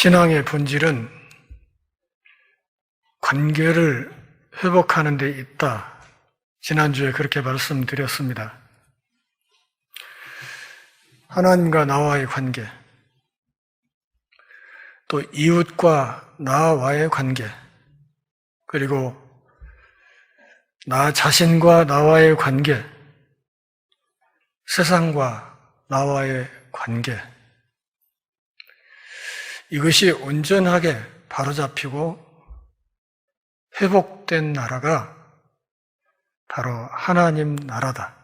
신앙의 본질은 관계를 회복하는 데 있다. 지난주에 그렇게 말씀드렸습니다. 하나님과 나와의 관계, 또 이웃과 나와의 관계, 그리고 나 자신과 나와의 관계, 세상과 나와의 관계, 이것이 온전하게 바로잡히고 회복된 나라가 바로 하나님 나라다.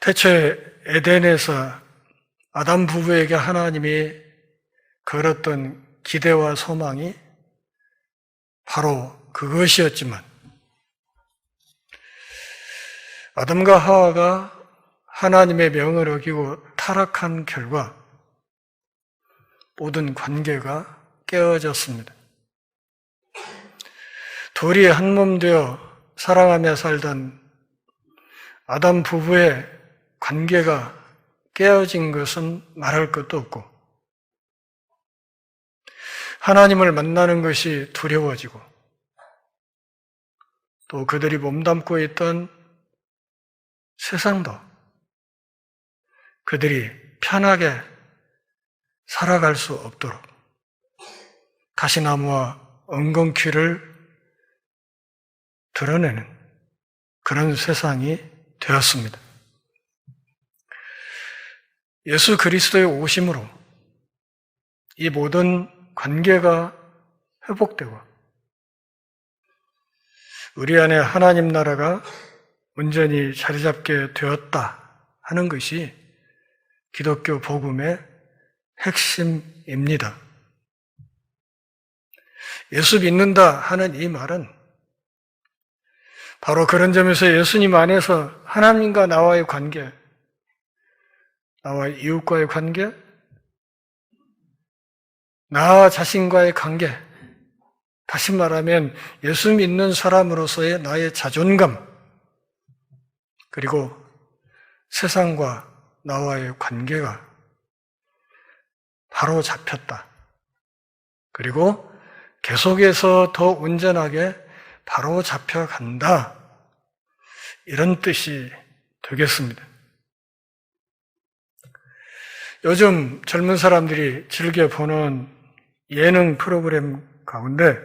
태초에 에덴에서 아담 부부에게 하나님이 걸었던 기대와 소망이 바로 그것이었지만 아담과 하와가 하나님의 명을 어기고 타락한 결과 모든 관계가 깨어졌습니다. 둘이 한 몸 되어 사랑하며 살던 아담 부부의 관계가 깨어진 것은 말할 것도 없고 하나님을 만나는 것이 두려워지고 또 그들이 몸담고 있던 세상도 그들이 편하게 살아갈 수 없도록 가시나무와 엉겅퀴를 드러내는 그런 세상이 되었습니다. 예수 그리스도의 오심으로 이 모든 관계가 회복되고 우리 안에 하나님 나라가 온전히 자리 잡게 되었다 하는 것이 기독교 복음의 핵심입니다. 예수 믿는다 하는 이 말은 바로 그런 점에서 예수님 안에서 하나님과 나와의 관계, 나와 이웃과의 관계, 나 자신과의 관계, 다시 말하면 예수 믿는 사람으로서의 나의 자존감, 그리고 세상과 나와의 관계가 바로 잡혔다. 그리고 계속해서 더 온전하게 바로 잡혀간다. 이런 뜻이 되겠습니다. 요즘 젊은 사람들이 즐겨 보는 예능 프로그램 가운데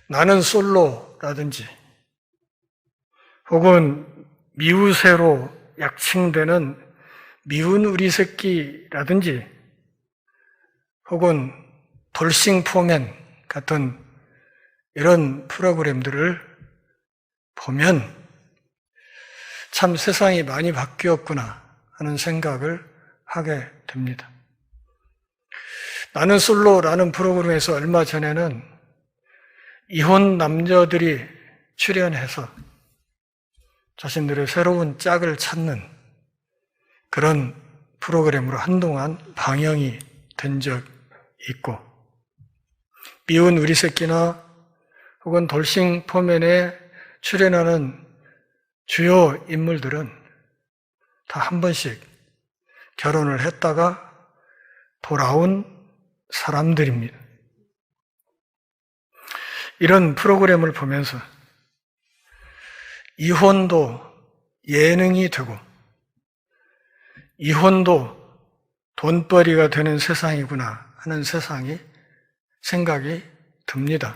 나는 솔로라든지 혹은 미우새로 약칭되는 미운 우리 새끼라든지 혹은 돌싱포맨 같은 이런 프로그램들을 보면 참 세상이 많이 바뀌었구나 하는 생각을 하게 됩니다. 나는 솔로라는 프로그램에서 얼마 전에는 이혼 남녀들이 출연해서 자신들의 새로운 짝을 찾는 그런 프로그램으로 한동안 방영이 된 적 있고 미운 우리 새끼나 혹은 돌싱포맨에 출연하는 주요 인물들은 다 한 번씩 결혼을 했다가 돌아온 사람들입니다. 이런 프로그램을 보면서 이혼도 예능이 되고 이혼도 돈벌이가 되는 세상이구나 하는 생각이 듭니다.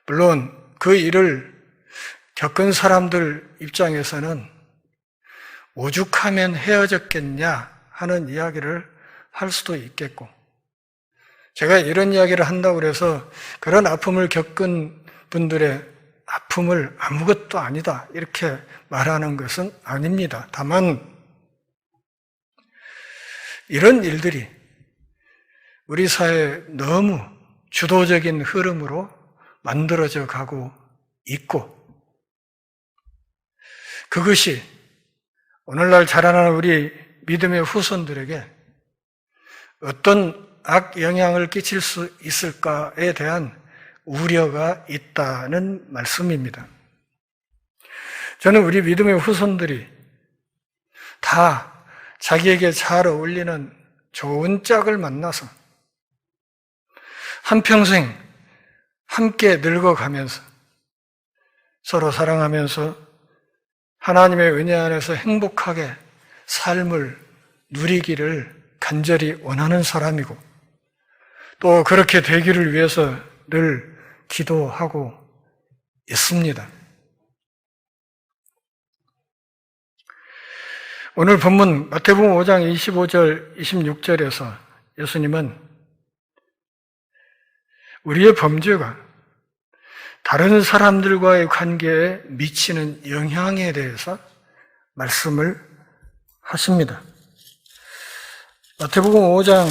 물론 그 일을 겪은 사람들 입장에서는 오죽하면 헤어졌겠냐 하는 이야기를 할 수도 있겠고 제가 이런 이야기를 한다고 해서 그런 아픔을 겪은 분들의 아픔을 아무것도 아니다 이렇게 말하는 것은 아닙니다. 다만 이런 일들이 우리 사회에 너무 주도적인 흐름으로 만들어져 가고 있고 그것이 오늘날 자라나는 우리 믿음의 후손들에게 어떤 악영향을 끼칠 수 있을까에 대한 우려가 있다는 말씀입니다. 저는 우리 믿음의 후손들이 다 자기에게 잘 어울리는 좋은 짝을 만나서 한평생 함께 늙어가면서 서로 사랑하면서 하나님의 은혜 안에서 행복하게 삶을 누리기를 간절히 원하는 사람이고 또 그렇게 되기를 위해서 늘 기도하고 있습니다. 오늘 본문 마태복음 5장 25절, 26절에서 예수님은 우리의 범죄가 다른 사람들과의 관계에 미치는 영향에 대해서 말씀을 하십니다. 마태복음 5장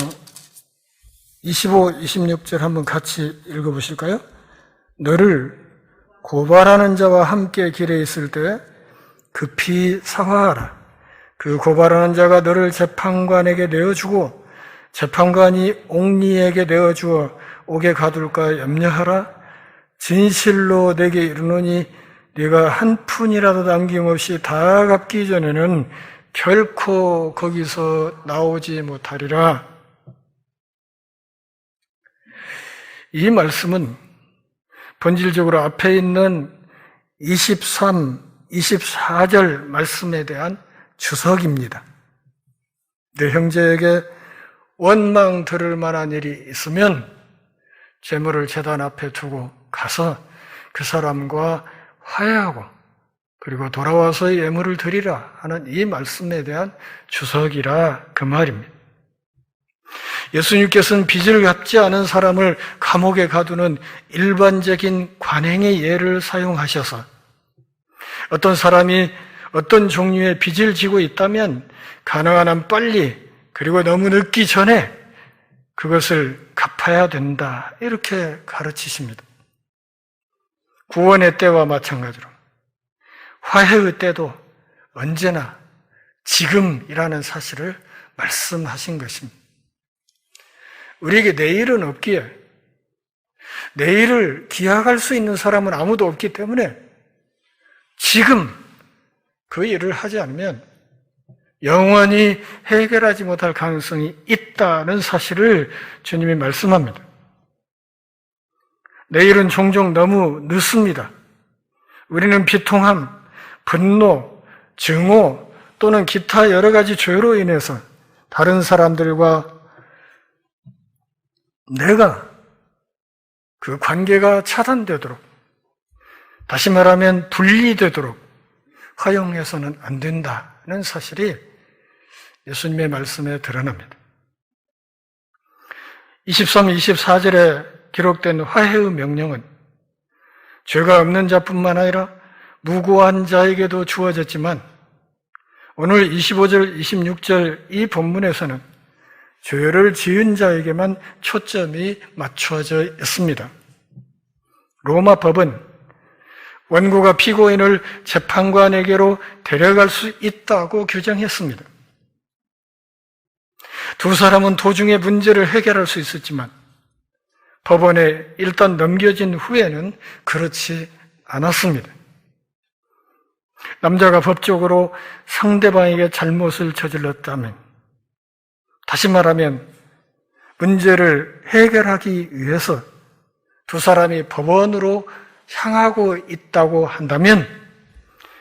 25, 26절 한번 같이 읽어보실까요? 너를 고발하는 자와 함께 길에 있을 때 급히 사과하라. 그 고발하는 자가 너를 재판관에게 내어주고 재판관이 옥리에게 내어주어 옥에 가둘까 염려하라. 진실로 내게 이르노니 네가 한 푼이라도 남김없이 다 갚기 전에는 결코 거기서 나오지 못하리라. 이 말씀은 본질적으로 앞에 있는 23, 24절 말씀에 대한 주석입니다. 내 형제에게 원망 들을 만한 일이 있으면 재물을 제단 앞에 두고 가서 그 사람과 화해하고 그리고 돌아와서 예물을 드리라 하는 이 말씀에 대한 주석이라 그 말입니다. 예수님께서는 빚을 갚지 않은 사람을 감옥에 가두는 일반적인 관행의 예를 사용하셔서 어떤 사람이 어떤 종류의 빚을 지고 있다면 가능한 한 빨리 그리고 너무 늦기 전에 그것을 갚아야 된다 이렇게 가르치십니다. 구원의 때와 마찬가지로 화해의 때도 언제나 지금이라는 사실을 말씀하신 것입니다. 우리에게 내일은 없기에 내일을 기약할 수 있는 사람은 아무도 없기 때문에 지금 그 일을 하지 않으면 영원히 해결하지 못할 가능성이 있다는 사실을 주님이 말씀합니다. 내일은 종종 너무 늦습니다. 우리는 비통함, 분노, 증오 또는 기타 여러 가지 죄로 인해서 다른 사람들과 내가 그 관계가 차단되도록, 다시 말하면 분리되도록 허용해서는 안 된다는 사실이 예수님의 말씀에 드러납니다. 23, 24절에 기록된 화해의 명령은 죄가 없는 자뿐만 아니라 무고한 자에게도 주어졌지만 오늘 25절, 26절 이 본문에서는 죄를 지은 자에게만 초점이 맞춰져 있습니다. 로마 법은 원고가 피고인을 재판관에게로 데려갈 수 있다고 규정했습니다. 두 사람은 도중에 문제를 해결할 수 있었지만 법원에 일단 넘겨진 후에는 그렇지 않았습니다. 남자가 법적으로 상대방에게 잘못을 저질렀다면, 다시 말하면 문제를 해결하기 위해서 두 사람이 법원으로 향하고 있다고 한다면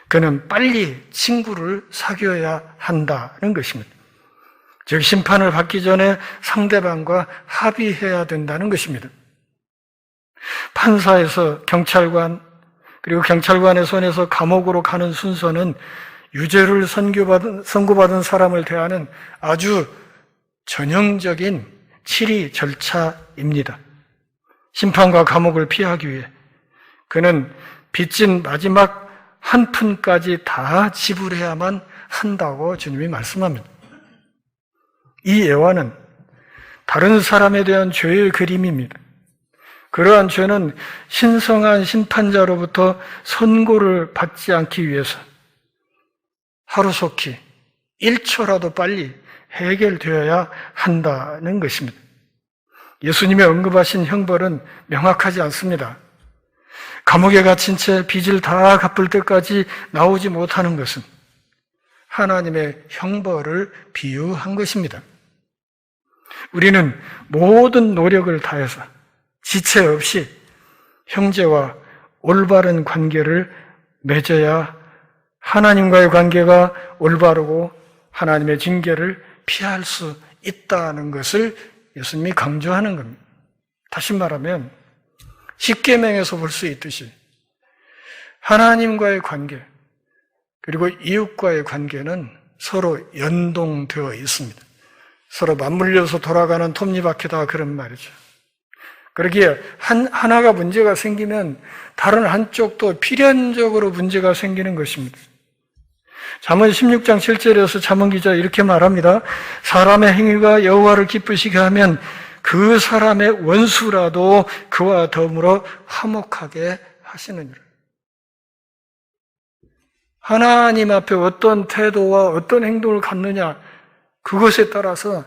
그는 빨리 친구를 사귀어야 한다는 것입니다. 즉 심판을 받기 전에 상대방과 합의해야 된다는 것입니다. 판사에서 경찰관, 그리고 경찰관의 손에서 감옥으로 가는 순서는 유죄를 선고받은 사람을 대하는 아주 전형적인 치리 절차입니다. 심판과 감옥을 피하기 위해 그는 빚진 마지막 한 푼까지 다 지불해야만 한다고 주님이 말씀합니다. 이 예화는 다른 사람에 대한 죄의 그림입니다. 그러한 죄는 신성한 심판자로부터 선고를 받지 않기 위해서 하루속히 1초라도 빨리 해결되어야 한다는 것입니다. 예수님이 언급하신 형벌은 명확하지 않습니다. 감옥에 갇힌 채 빚을 다 갚을 때까지 나오지 못하는 것은 하나님의 형벌을 비유한 것입니다. 우리는 모든 노력을 다해서 지체 없이 형제와 올바른 관계를 맺어야 하나님과의 관계가 올바르고 하나님의 징계를 피할 수 있다는 것을 예수님이 강조하는 겁니다. 다시 말하면 십계명에서 볼 수 있듯이 하나님과의 관계 그리고 이웃과의 관계는 서로 연동되어 있습니다. 서로 맞물려서 돌아가는 톱니바퀴다 그런 말이죠. 그러기에 하나가 문제가 생기면 다른 한쪽도 필연적으로 문제가 생기는 것입니다. 잠언 16장 7절에서 잠언 기자 이렇게 말합니다. 사람의 행위가 여호와를 기쁘시게 하면 그 사람의 원수라도 그와 더불어 화목하게 하시느니라. 하나님 앞에 어떤 태도와 어떤 행동을 갖느냐 그것에 따라서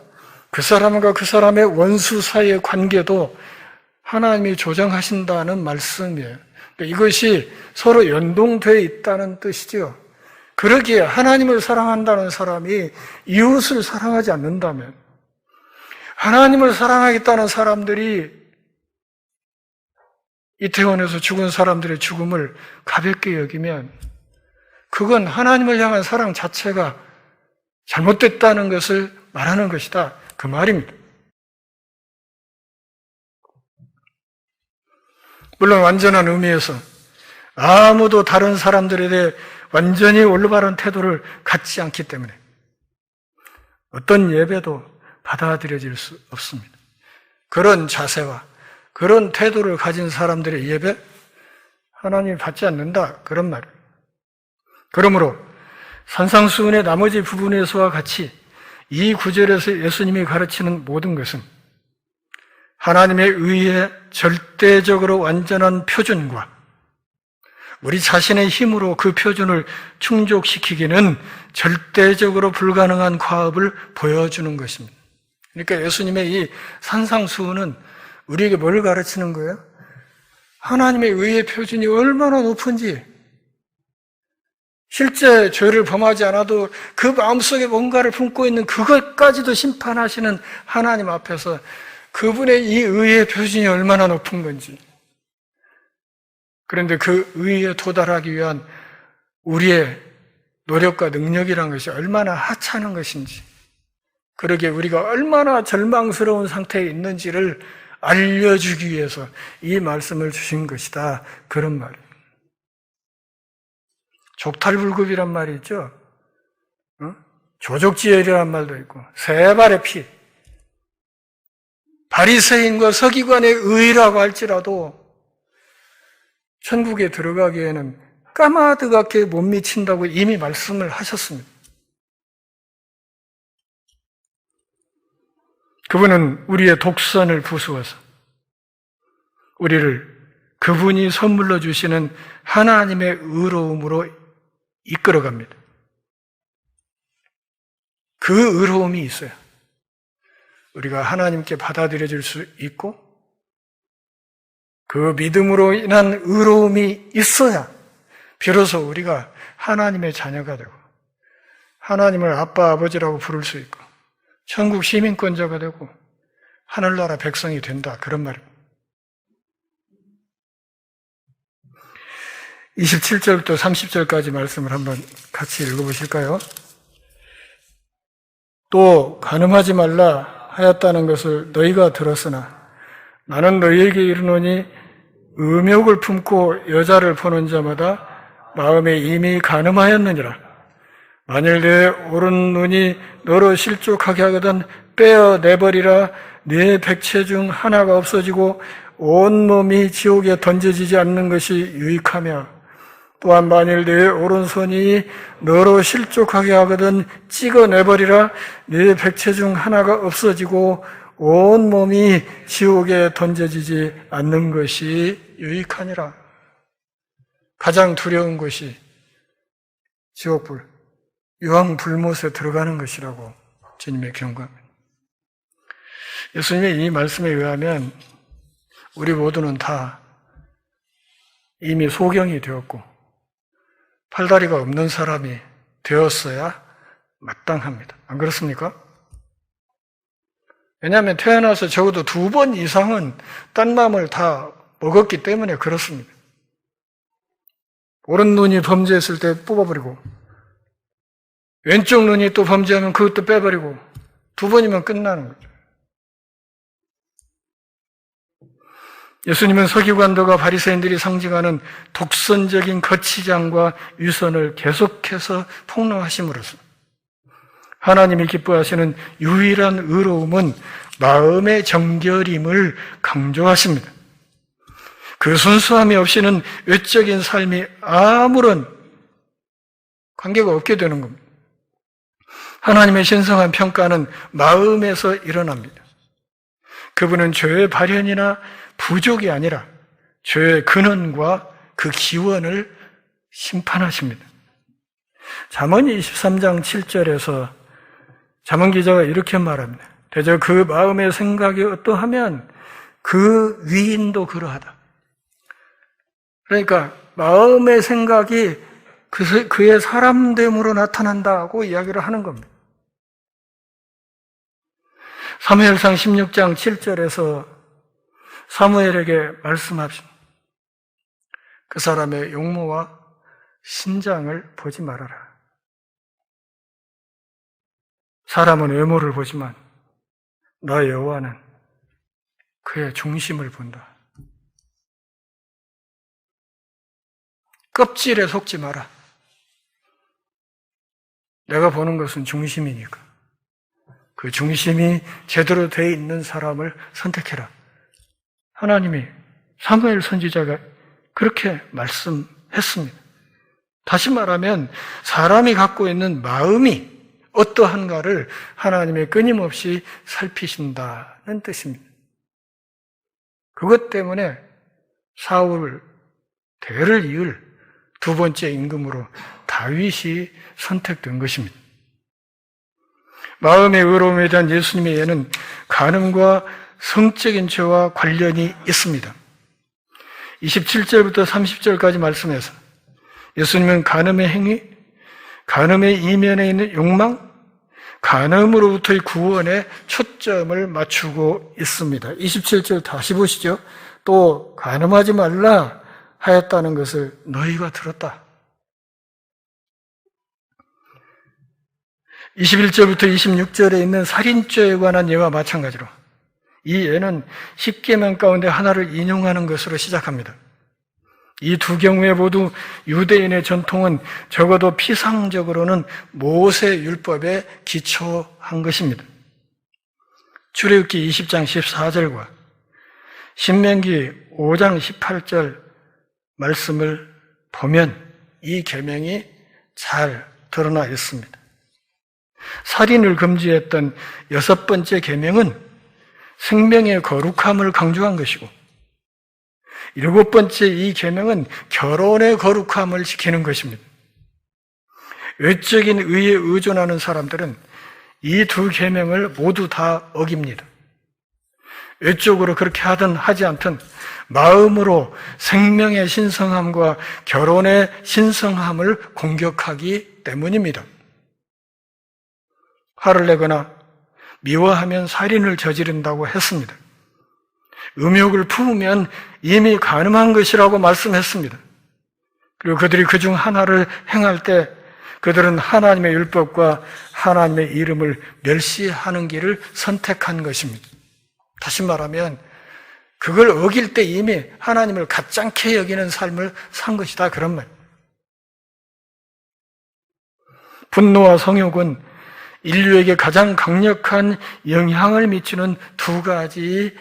그 사람과 그 사람의 원수 사이의 관계도 하나님이 조정하신다는 말씀이에요. 이것이 서로 연동되어 있다는 뜻이죠. 그러기에 하나님을 사랑한다는 사람이 이웃을 사랑하지 않는다면, 하나님을 사랑하겠다는 사람들이 이태원에서 죽은 사람들의 죽음을 가볍게 여기면 그건 하나님을 향한 사랑 자체가 잘못됐다는 것을 말하는 것이다. 그 말입니다. 물론 완전한 의미에서 아무도 다른 사람들에 대해 완전히 올바른 태도를 갖지 않기 때문에 어떤 예배도 받아들여질 수 없습니다. 그런 자세와 그런 태도를 가진 사람들의 예배 하나님이 받지 않는다 그런 말이에요. 그러므로 산상수훈의 나머지 부분에서와 같이 이 구절에서 예수님이 가르치는 모든 것은 하나님의 의의 절대적으로 완전한 표준과 우리 자신의 힘으로 그 표준을 충족시키기는 절대적으로 불가능한 과업을 보여주는 것입니다. 그러니까 예수님의 이 산상수훈은 우리에게 뭘 가르치는 거예요? 하나님의 의의 표준이 얼마나 높은지, 실제 죄를 범하지 않아도 그 마음속에 뭔가를 품고 있는 그것까지도 심판하시는 하나님 앞에서 그분의 이 의의 표준이 얼마나 높은 건지, 그런데 그 의에 도달하기 위한 우리의 노력과 능력이라는 것이 얼마나 하찮은 것인지, 그러기에 우리가 얼마나 절망스러운 상태에 있는지를 알려주기 위해서 이 말씀을 주신 것이다 그런 말이에요. 족탈불급이란 말이 있죠. 조족지혈이란 말도 있고 세 발의 피, 바리새인과 서기관의 의라고 할지라도 천국에 들어가기에는 까마득하게 못 미친다고 이미 말씀을 하셨습니다. 그분은 우리의 독선을 부수어서 우리를 그분이 선물로 주시는 하나님의 의로움으로 이끌어갑니다. 그 의로움이 있어요. 우리가 하나님께 받아들여질 수 있고 그 믿음으로 인한 의로움이 있어야 비로소 우리가 하나님의 자녀가 되고 하나님을 아빠, 아버지라고 부를 수 있고 천국 시민권자가 되고 하늘나라 백성이 된다 그런 말입니다. 27절부터 30절까지 말씀을 한번 같이 읽어보실까요? 또 간음하지 말라 하였다는 것을 너희가 들었으나 나는 너희에게 이르노니 음욕을 품고 여자를 보는 자마다 마음에 이미 간음하였느니라. 만일 내 오른 눈이 너로 실족하게 하거든 빼어내버리라. 네 백체 중 하나가 없어지고 온몸이 지옥에 던져지지 않는 것이 유익하며, 또한 만일 네 오른손이 너로 실족하게 하거든 찍어내버리라. 네 백체 중 하나가 없어지고 온몸이 지옥에 던져지지 않는 것이 유익하니라. 가장 두려운 것이 지옥불, 유황불못에 들어가는 것이라고 주님의 경고합니다. 예수님의 이 말씀에 의하면 우리 모두는 다 이미 소경이 되었고 팔다리가 없는 사람이 되었어야 마땅합니다. 안 그렇습니까? 왜냐하면 태어나서 적어도 2번 이상은 딴 마음을 다 먹었기 때문에 그렇습니다. 오른 눈이 범죄했을 때 뽑아버리고, 왼쪽 눈이 또 범죄하면 그것도 빼버리고, 2번이면 끝나는 거죠. 예수님은 서기관들과 바리새인들이 상징하는 독선적인 거치장과 위선을 계속해서 폭로하심으로써 하나님이 기뻐하시는 유일한 의로움은 마음의 정결임을 강조하십니다. 그 순수함이 없이는 외적인 삶이 아무런 관계가 없게 되는 겁니다. 하나님의 신성한 평가는 마음에서 일어납니다. 그분은 죄의 발현이나 부족이 아니라 죄의 근원과 그 기원을 심판하십니다. 잠언 23장 7절에서 잠언 기자가 이렇게 말합니다. 대저 그 마음의 생각이 어떠하면 그 위인도 그러하다. 그러니까 마음의 생각이 그의 사람됨으로 나타난다고 이야기를 하는 겁니다. 사무엘상 16장 7절에서 사무엘에게 말씀하십니다. 그 사람의 용모와 신장을 보지 말아라. 사람은 외모를 보지만 나 여호와는 그의 중심을 본다. 껍질에 속지 마라. 내가 보는 것은 중심이니까. 그 중심이 제대로 되어 있는 사람을 선택해라. 하나님이 사무엘 선지자가 그렇게 말씀했습니다. 다시 말하면 사람이 갖고 있는 마음이 어떠한가를 하나님이 끊임없이 살피신다는 뜻입니다. 그것 때문에 사울 대를 이을 2번째 임금으로 다윗이 선택된 것입니다. 마음의 의로움에 대한 예수님의 예는 간음과 성적인 죄와 관련이 있습니다. 27절부터 30절까지 말씀해서 예수님은 간음의 행위, 간음의 이면에 있는 욕망, 간음으로부터의 구원에 초점을 맞추고 있습니다. 27절 다시 보시죠. 또 간음하지 말라 하였다는 것을 너희가 들었다. 21절부터 26절에 있는 살인죄에 관한 예와 마찬가지로 이 예는 10계명 가운데 하나를 인용하는 것으로 시작합니다. 이 2 경우에 모두 유대인의 전통은 적어도 피상적으로는 모세 율법에 기초한 것입니다. 출애굽기 20장 14절과 신명기 5장 18절 말씀을 보면 이 계명이 잘 드러나 있습니다. 살인을 금지했던 6번째 계명은 생명의 거룩함을 강조한 것이고 7번째 이 계명은 결혼의 거룩함을 지키는 것입니다. 외적인 의에 의존하는 사람들은 이 2 계명을 모두 다 어깁니다. 외적으로 그렇게 하든 하지 않든 마음으로 생명의 신성함과 결혼의 신성함을 공격하기 때문입니다. 화를 내거나 미워하면 살인을 저지른다고 했습니다. 음욕을 품으면 이미 간음한 것이라고 말씀했습니다. 그리고 그들이 그중 하나를 행할 때 그들은 하나님의 율법과 하나님의 이름을 멸시하는 길을 선택한 것입니다. 다시 말하면 그걸 어길 때 이미 하나님을 가짱케 여기는 삶을 산 것이다, 그런 말. 분노와 성욕은 인류에게 가장 강력한 영향을 미치는 2 가지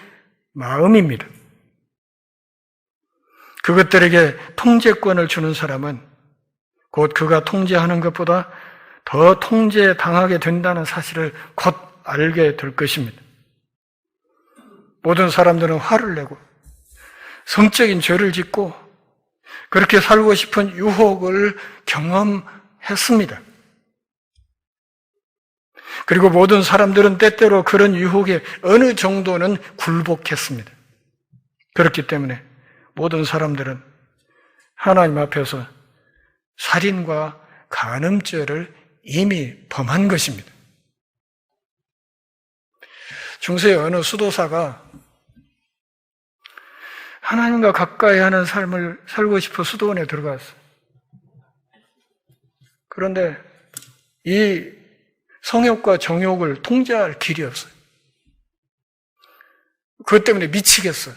마음입니다. 그것들에게 통제권을 주는 사람은 곧 그가 통제하는 것보다 더 통제당하게 된다는 사실을 곧 알게 될 것입니다. 모든 사람들은 화를 내고 성적인 죄를 짓고 그렇게 살고 싶은 유혹을 경험했습니다. 그리고 모든 사람들은 때때로 그런 유혹에 어느 정도는 굴복했습니다. 그렇기 때문에 모든 사람들은 하나님 앞에서 살인과 간음죄를 이미 범한 것입니다. 중세의 어느 수도사가 하나님과 가까이 하는 삶을 살고 싶어 수도원에 들어갔어요. 그런데 이 성욕과 정욕을 통제할 길이 없어요. 그것 때문에 미치겠어요.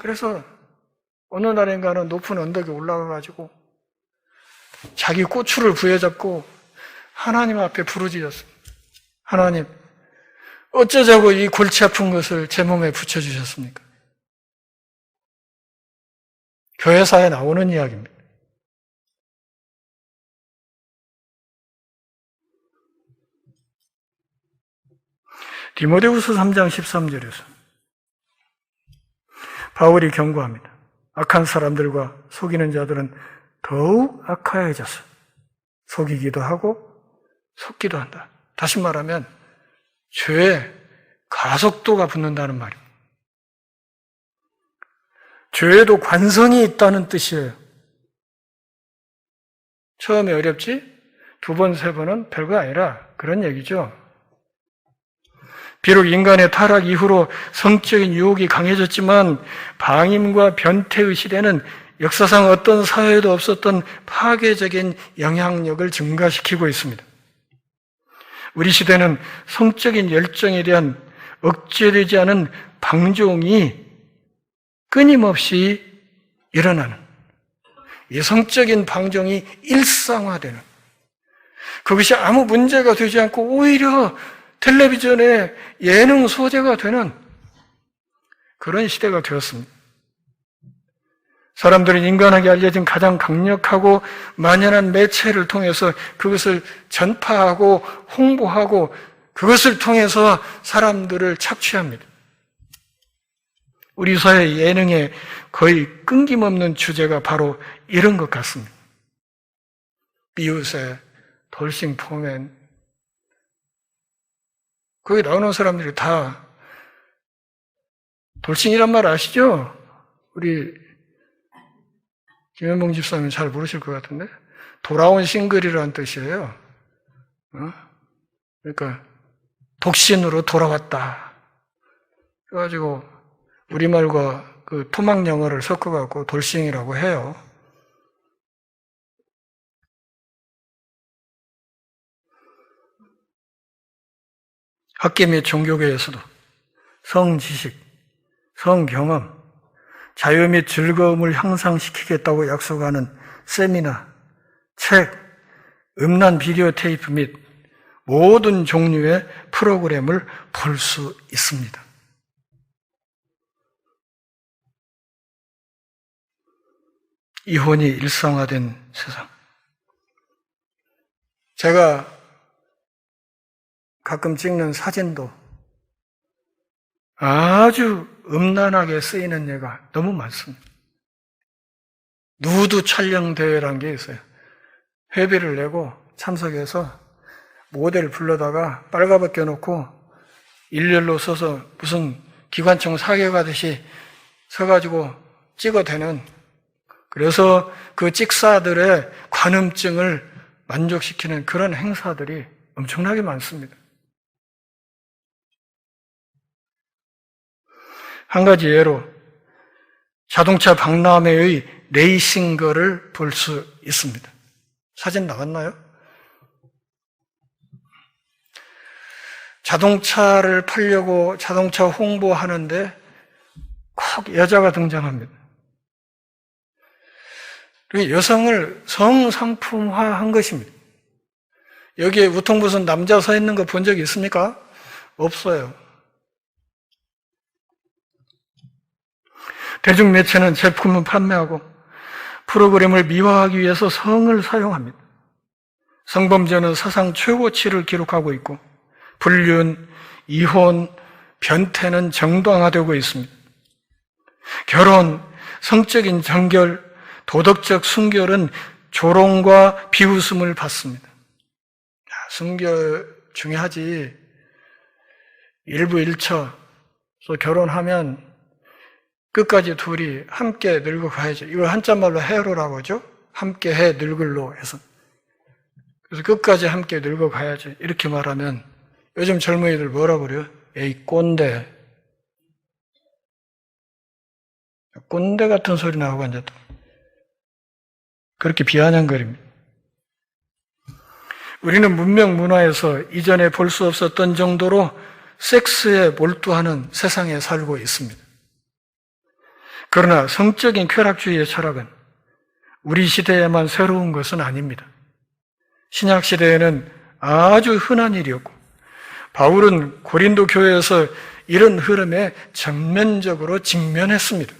그래서 어느 날인가는 높은 언덕에 올라가가지고 자기 고추를 부여잡고 하나님 앞에 부르짖었어요. 하나님, 어쩌자고 이 골치 아픈 것을 제 몸에 붙여주셨습니까? 교회사에 나오는 이야기입니다. 디모데후서 3장 13절에서 바울이 경고합니다. 악한 사람들과 속이는 자들은 더욱 악화해져서 속이기도 하고 속기도 한다. 다시 말하면 죄에 가속도가 붙는다는 말입니다. 죄에도 관성이 있다는 뜻이에요. 처음에 어렵지? 두 번, 세 번은 별거 아니라 그런 얘기죠. 비록 인간의 타락 이후로 성적인 유혹이 강해졌지만 방임과 변태의 시대는 역사상 어떤 사회에도 없었던 파괴적인 영향력을 증가시키고 있습니다. 우리 시대는 성적인 열정에 대한 억제되지 않은 방종이 끊임없이 일어나는, 이 성적인 방종이 일상화되는, 그것이 아무 문제가 되지 않고 오히려 텔레비전의 예능 소재가 되는 그런 시대가 되었습니다. 사람들은 인간에게 알려진 가장 강력하고 만연한 매체를 통해서 그것을 전파하고 홍보하고 그것을 통해서 사람들을 착취합니다. 우리 사회 예능의 거의 끊김없는 주제가 바로 이런 것 같습니다. 비웃의 돌싱 포맨, 거기 나오는 사람들이 다 돌싱이란 말 아시죠? 우리 김현봉 집사님 잘 모르실 것 같은데 돌아온 싱글이라는 뜻이에요. 그러니까 독신으로 돌아왔다. 그래가지고 우리말과 그 토막 영어를 섞어갖고 돌싱이라고 해요. 학계 및 종교계에서도 성지식, 성경험, 자유 및 즐거움을 향상시키겠다고 약속하는 세미나, 책, 음란 비디오 테이프 및 모든 종류의 프로그램을 볼 수 있습니다. 이혼이 일상화된 세상. 제가 가끔 찍는 사진도 아주 음란하게 쓰이는 예가 너무 많습니다. 누드 촬영 대회라는 게 있어요. 회비를 내고 참석해서 모델 불러다가 빨가벗겨 놓고 일렬로 서서 무슨 기관총 사격하듯이 서가지고 찍어대는, 그래서 그 찍사들의 관음증을 만족시키는 그런 행사들이 엄청나게 많습니다. 한 가지 예로 자동차 박람회의 레이싱거를 볼 수 있습니다. 사진 나왔나요? 자동차를 팔려고 자동차 홍보하는데 꼭 여자가 등장합니다. 그리고 여성을 성상품화한 것입니다. 여기에 우통벗은 남자 서 있는 거 본 적 있습니까? 없어요. 대중매체는 제품을 판매하고 프로그램을 미화하기 위해서 성을 사용합니다. 성범죄는 사상 최고치를 기록하고 있고 불륜, 이혼, 변태는 정당화되고 있습니다. 결혼, 성적인 정결, 도덕적 순결은 조롱과 비웃음을 받습니다. 순결 중요하지. 일부 일처, 결혼하면 끝까지 둘이 함께 늙어가야죠. 이걸 한자말로 해로라고 하죠. 함께 해 늙을로 해서. 그래서 끝까지 함께 늙어가야지. 이렇게 말하면 요즘 젊은이들 뭐라 그래요? 에이, 꼰대. 꼰대 같은 소리 나오고 앉았다. 그렇게 비아냥거립니다. 우리는 문명 문화에서 이전에 볼 수 없었던 정도로 섹스에 몰두하는 세상에 살고 있습니다. 그러나 성적인 쾌락주의의 철학은 우리 시대에만 새로운 것은 아닙니다. 신약 시대에는 아주 흔한 일이었고 바울은 고린도 교회에서 이런 흐름에 전면적으로 직면했습니다.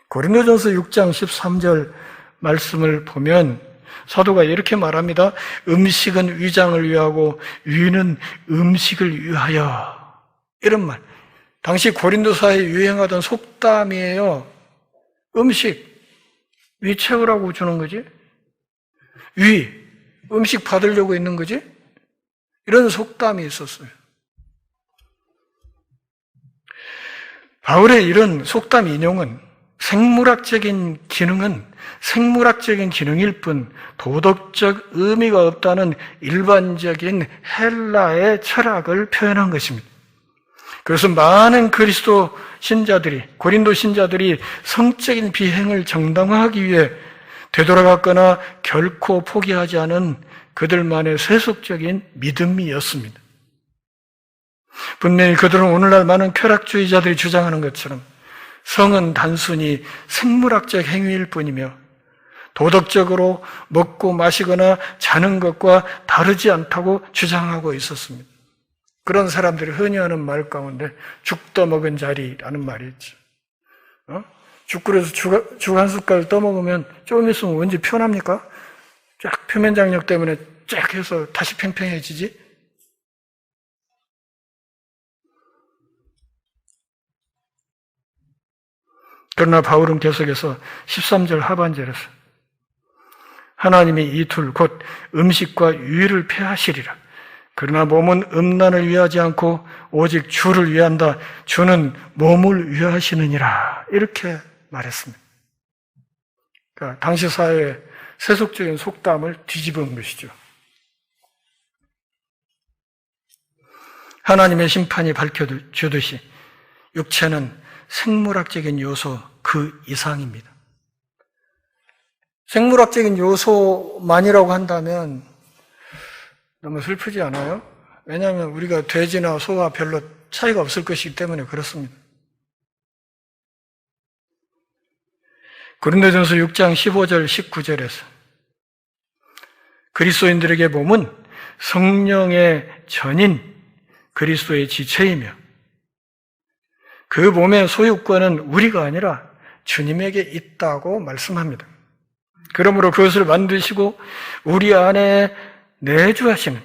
고린도전서 6장 13절 말씀을 보면 사도가 이렇게 말합니다. 음식은 위장을 위하고 위는 음식을 위하여. 이런 말. 당시 고린도사에 유행하던 속담이에요. 음식, 위 채우라고 주는 거지? 위, 음식 받으려고 있는 거지? 이런 속담이 있었어요. 바울의 이런 속담 인용은 생물학적인 기능일 뿐 도덕적 의미가 없다는 일반적인 헬라의 철학을 표현한 것입니다. 그래서 많은 그리스도 신자들이, 고린도 신자들이 성적인 비행을 정당화하기 위해 되돌아갔거나 결코 포기하지 않은 그들만의 세속적인 믿음이었습니다. 분명히 그들은 오늘날 많은 쾌락주의자들이 주장하는 것처럼 성은 단순히 생물학적 행위일 뿐이며 도덕적으로 먹고 마시거나 자는 것과 다르지 않다고 주장하고 있었습니다. 그런 사람들이 흔히 하는 말 가운데 죽 떠먹은 자리라는 말이 있죠. 죽 끓여서 죽 한 숟갈 떠먹으면 좀 있으면 왠지 편합니까? 쫙 표면 장력 때문에 쫙 해서 다시 팽팽해지지? 그러나 바울은 계속해서 13절 하반절에서 하나님이 이 둘 곧 음식과 유의를 폐하시리라. 그러나 몸은 음란을 위하지 않고 오직 주를 위한다. 주는 몸을 위하시느니라. 이렇게 말했습니다. 그러니까 당시 사회의 세속적인 속담을 뒤집은 것이죠. 하나님의 심판이 밝혀주듯이 육체는 생물학적인 요소 그 이상입니다. 생물학적인 요소만이라고 한다면 너무 슬프지 않아요? 왜냐하면 우리가 돼지나 소와 별로 차이가 없을 것이기 때문에 그렇습니다. 고린도전서 6장 15절 19절에서 그리스도인들에게 몸은 성령의 전인 그리스도의 지체이며 그 몸의 소유권은 우리가 아니라 주님에게 있다고 말씀합니다. 그러므로 그것을 만드시고 우리 안에 내주하시는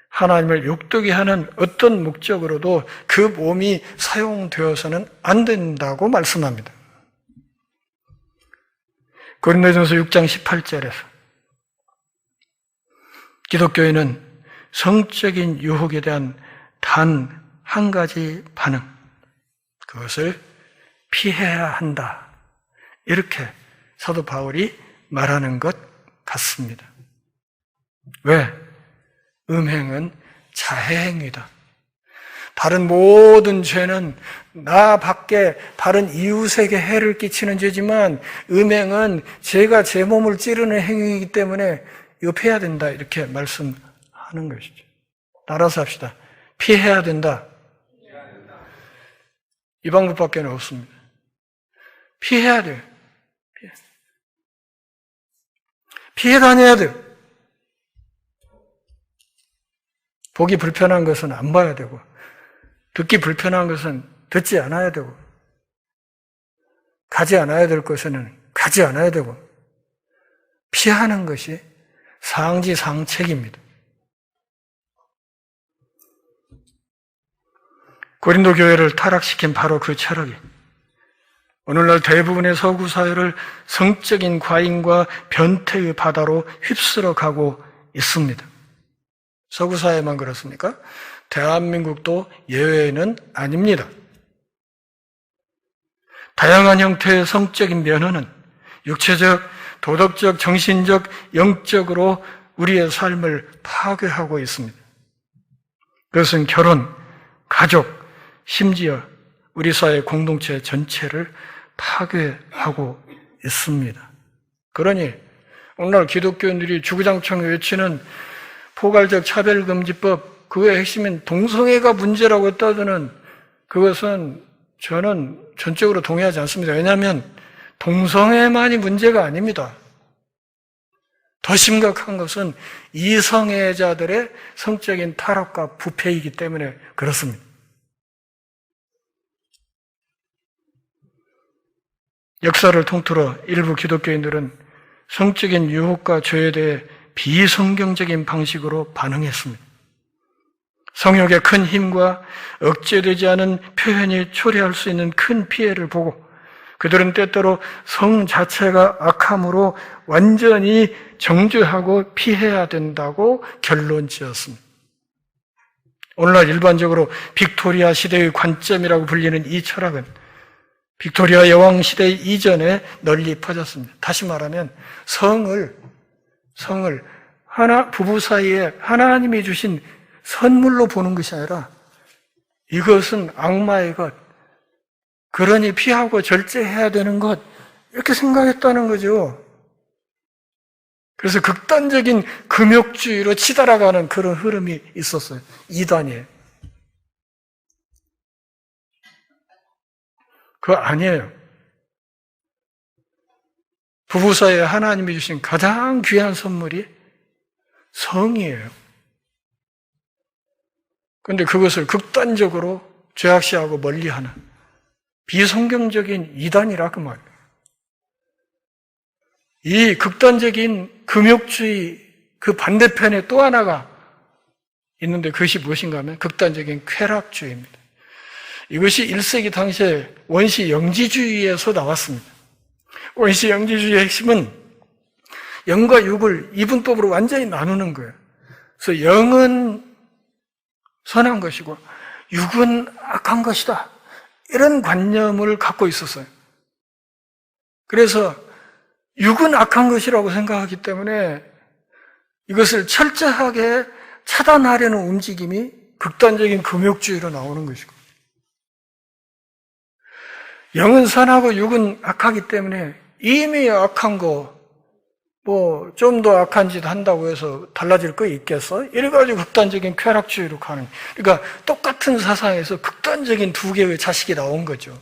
하나님을 욕되게 하는 어떤 목적으로도 그 몸이 사용되어서는 안 된다고 말씀합니다. 고린도전서 6장 18절에서 기독교인은 성적인 유혹에 대한 단 한 가지 반응, 그것을 피해야 한다. 이렇게 사도 바울이 말하는 것 같습니다. 왜? 음행은 자해행위다. 다른 모든 죄는 나 밖에 다른 이웃에게 해를 끼치는 죄지만 음행은 제가 제 몸을 찌르는 행위이기 때문에 이거 피해야 된다. 이렇게 말씀하는 것이죠. 따라서 합시다. 피해야 된다. 이 방법밖에 없습니다. 피해야 돼요. 피해 다녀야 돼요. 보기 불편한 것은 안 봐야 되고 듣기 불편한 것은 듣지 않아야 되고 가지 않아야 될 것에는 가지 않아야 되고 피하는 것이 상지상책입니다. 고린도 교회를 타락시킨 바로 그 철학이 오늘날 대부분의 서구 사회를 성적인 과잉과 변태의 바다로 휩쓸어 가고 있습니다. 서구 사회만 그렇습니까? 대한민국도 예외는 아닙니다. 다양한 형태의 성적인 면허는 육체적, 도덕적, 정신적, 영적으로 우리의 삶을 파괴하고 있습니다. 그것은 결혼, 가족, 심지어 우리 사회 공동체 전체를 파괴하고 있습니다. 그러니 오늘날 기독교인들이 주구장창 외치는 포괄적 차별금지법, 그거의 핵심인 동성애가 문제라고 떠드는 그것은 저는 전적으로 동의하지 않습니다. 왜냐하면 동성애만이 문제가 아닙니다. 더 심각한 것은 이성애자들의 성적인 타락과 부패이기 때문에 그렇습니다. 역사를 통틀어 일부 기독교인들은 성적인 유혹과 죄에 대해 비성경적인 방식으로 반응했습니다. 성욕의 큰 힘과 억제되지 않은 표현이 초래할 수 있는 큰 피해를 보고 그들은 때때로 성 자체가 악함으로 완전히 정죄하고 피해야 된다고 결론 지었습니다. 오늘날 일반적으로 빅토리아 시대의 관점이라고 불리는 이 철학은 빅토리아 여왕 시대 이전에 널리 퍼졌습니다. 다시 말하면 성을 부부 사이에 하나님이 주신 선물로 보는 것이 아니라 이것은 악마의 것, 그러니 피하고 절제해야 되는 것, 이렇게 생각했다는 거죠. 그래서 극단적인 금욕주의로 치달아가는 그런 흐름이 있었어요. 이단이에요. 그거 아니에요. 부부 사이에 하나님이 주신 가장 귀한 선물이 성이에요. 그런데 그것을 극단적으로 죄악시하고 멀리하는 비성경적인 이단이라 그 말이에요. 이 극단적인 금욕주의 그 반대편에 또 하나가 있는데 그것이 무엇인가 하면 극단적인 쾌락주의입니다. 이것이 1세기 당시에 원시 영지주의에서 나왔습니다. 원시 영지주의의 핵심은 영과 육을 이분법으로 완전히 나누는 거예요. 그래서 영은 선한 것이고 육은 악한 것이다. 이런 관념을 갖고 있었어요. 그래서 육은 악한 것이라고 생각하기 때문에 이것을 철저하게 차단하려는 움직임이 극단적인 금욕주의로 나오는 것이고, 영은 선하고 육은 악하기 때문에 이미 악한 거, 좀 더 악한 짓 한다고 해서 달라질 거 있겠어? 이래가지고 극단적인 쾌락주의로 가는. 그러니까 똑같은 사상에서 극단적인 두 개의 자식이 나온 거죠.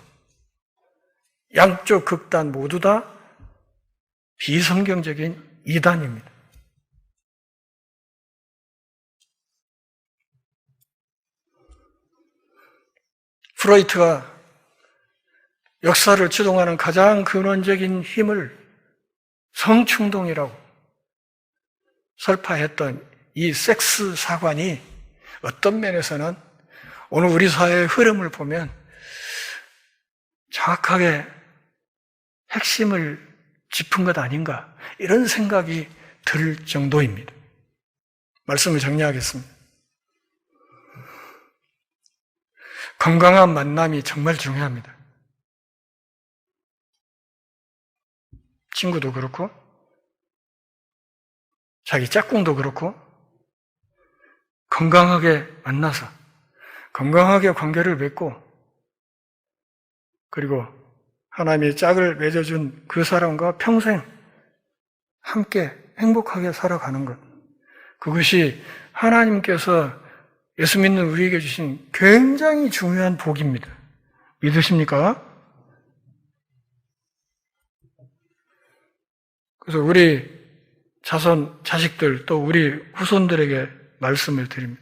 양쪽 극단 모두 다 비성경적인 이단입니다. 프로이트가 역사를 주동하는 가장 근원적인 힘을 성충동이라고 설파했던 이 섹스 사관이 어떤 면에서는 오늘 우리 사회의 흐름을 보면 정확하게 핵심을 짚은 것 아닌가, 이런 생각이 들 정도입니다. 말씀을 정리하겠습니다. 건강한 만남이 정말 중요합니다. 친구도 그렇고 자기 짝꿍도 그렇고 건강하게 만나서 건강하게 관계를 맺고, 그리고 하나님이 짝을 맺어준 그 사람과 평생 함께 행복하게 살아가는 것, 그것이 하나님께서 예수 믿는 우리에게 주신 굉장히 중요한 복입니다. 믿으십니까? 그래서 우리 자손, 자식들, 또 우리 후손들에게 말씀을 드립니다.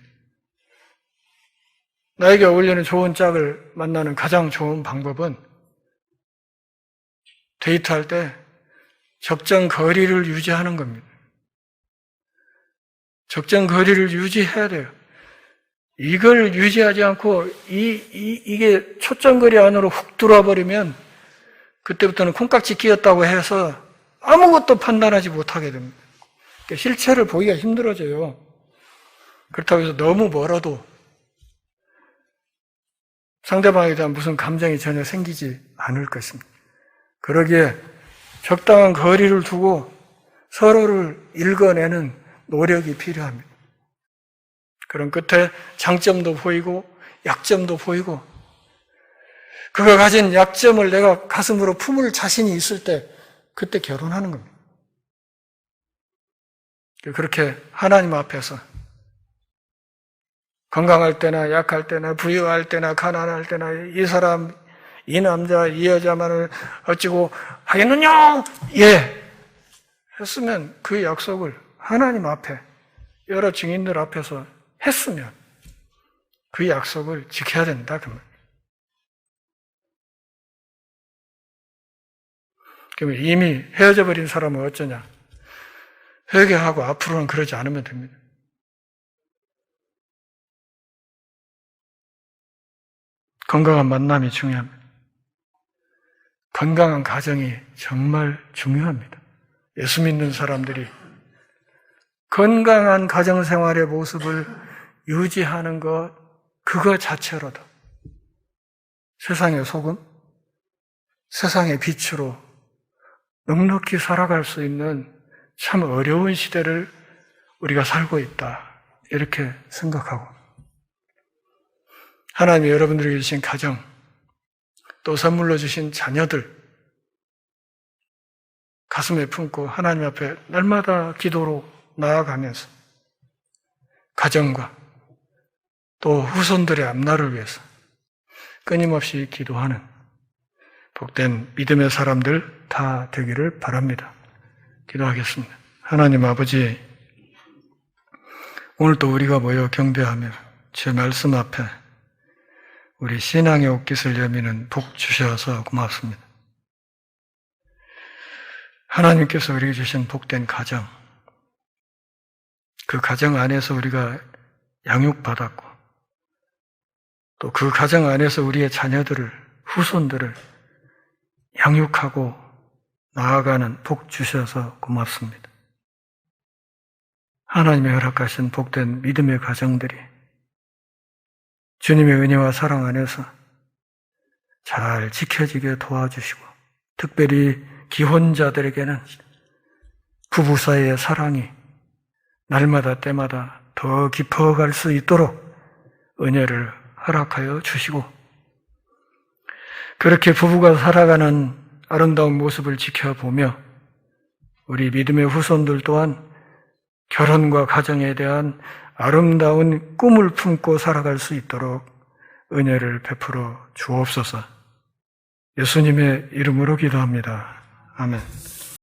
나에게 어울리는 좋은 짝을 만나는 가장 좋은 방법은 데이트할 때 적정 거리를 유지하는 겁니다. 적정 거리를 유지해야 돼요. 이걸 유지하지 않고 이게 초점거리 안으로 훅 들어와 버리면 그때부터는 콩깍지 끼었다고 해서 아무것도 판단하지 못하게 됩니다. 그러니까 실체를 보기가 힘들어져요. 그렇다고 해서 너무 멀어도 상대방에 대한 무슨 감정이 전혀 생기지 않을 것입니다. 그러기에 적당한 거리를 두고 서로를 읽어내는 노력이 필요합니다. 그런 끝에 장점도 보이고 약점도 보이고 그가 가진 약점을 내가 가슴으로 품을 자신이 있을 때 그때 결혼하는 겁니다. 그렇게 하나님 앞에서 건강할 때나 약할 때나 부유할 때나 가난할 때나 이 사람, 이 남자, 이 여자만을 어찌고 하겠느냐? 예! 했으면 그 약속을 하나님 앞에 여러 증인들 앞에서 했으면 그 약속을 지켜야 된다. 그 말. 그러면 이미 헤어져 버린 사람은 어쩌냐? 회개하고 앞으로는 그러지 않으면 됩니다. 건강한 만남이 중요합니다. 건강한 가정이 정말 중요합니다. 예수 믿는 사람들이 건강한 가정생활의 모습을 유지하는 것, 그거 자체로도 세상의 소금, 세상의 빛으로 넉넉히 살아갈 수 있는 참 어려운 시대를 우리가 살고 있다. 이렇게 생각하고 하나님이 여러분들에게 주신 가정, 또 선물로 주신 자녀들 가슴에 품고 하나님 앞에 날마다 기도로 나아가면서 가정과 또 후손들의 앞날을 위해서 끊임없이 기도하는 복된 믿음의 사람들 다 되기를 바랍니다. 기도하겠습니다. 하나님 아버지, 오늘도 우리가 모여 경배하며 제 말씀 앞에 우리 신앙의 옷깃을 여미는 복 주셔서 고맙습니다. 하나님께서 우리에게 주신 복된 가정, 그 가정 안에서 우리가 양육받았고 또 그 가정 안에서 우리의 자녀들을, 후손들을 양육하고 나아가는 복 주셔서 고맙습니다. 하나님의 허락하신 복된 믿음의 가정들이 주님의 은혜와 사랑 안에서 잘 지켜지게 도와주시고 특별히 기혼자들에게는 부부 사이의 사랑이 날마다 때마다 더 깊어갈 수 있도록 은혜를 허락하여 주시고 그렇게 부부가 살아가는 아름다운 모습을 지켜보며 우리 믿음의 후손들 또한 결혼과 가정에 대한 아름다운 꿈을 품고 살아갈 수 있도록 은혜를 베풀어 주옵소서. 예수님의 이름으로 기도합니다. 아멘.